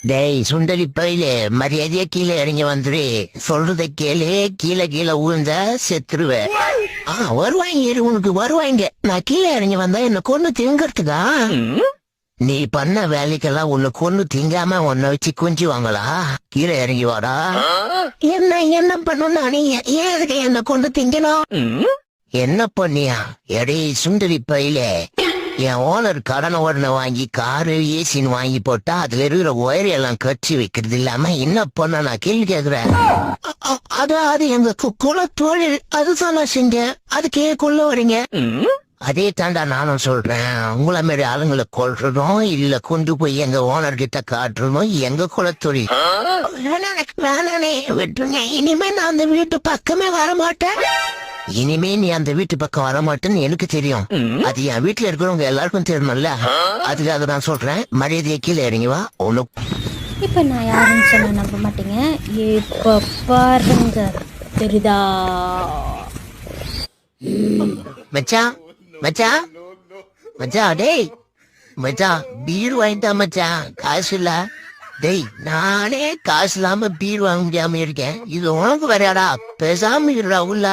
டேய் சுண்டலி பயில மரியாதையா கீழே இறங்கி வந்துரு. சொல்றதை கேளு. கீழே கீழே ஊழ்ந்தா செத்துருவ. வருவாங்க உனக்கு வருவாங்க. நான் கீழே இறங்கி வந்தா என்ன கொண்டு திங்கறதுக்கா? நீ பண்ண வேலைக்கெல்லாம் உன்னை கொண்டு திங்காம உன்னை வச்சு குஞ்சுவாங்களா? கீழே இறங்கி வாடா. என்ன பண்ணணும் நீ? ஏன் அதுக்கு என்ன கொண்டு திங்கணும்? என்ன பண்ணியா? எடே சுண்டலி பயில, என் ஓனர் கடனை உடனே வாங்கி காரு ஏசின்னு வாங்கி போட்டா அதுல இருக்கிற ஒயர் எல்லாம் கட்சி வைக்கிறது இல்லாம என்ன பண்ண நான் கேள்வி கேக்குறேன். அது எங்க குல தொழில். அதுதான் நான் செஞ்சேன். அதுக்கே கொள்ள வரீங்க? அதே தாண்டா நானும் சொல்றேன். உங்களை மாரி ஆளுங்களை கொள்றதும் இல்ல கொண்டு போய் எங்க ஓனர் கிட்ட காட்டுறதும் எங்க குலத்தொழில். வேணானே விட்டுருங்க. இனிமே நான் அந்த வீட்டு பக்கமே வர மாட்டேன். இனிமே நீ அந்த வீட்டு பக்கம் வர மாட்டேன்னு எனக்கு தெரியும். அது என் வீட்டுல இருக்கிறவங்க எல்லாருக்கும் தெரியும்ல. அதுக்காக நான் சொல்றேன், மரியாதையை கீழே இறங்கி வா. ஒண்ணு இப்ப நான் யாருன்னு சொன்ன நம்ப மாட்டீங்க. இப்ப பாருங்க தெரியுதா? மச்சான் மச்சான் மச்சான், டேய் மச்சான் பீர் வாங்கிட்டா மச்சான். காசு இல்ல. டேய் நானே காசு இல்லாம பீர் வாங்க முடியாம இருக்கேன். இது உனக்கு வரையாடா? பேசாம இருடா உள்ள.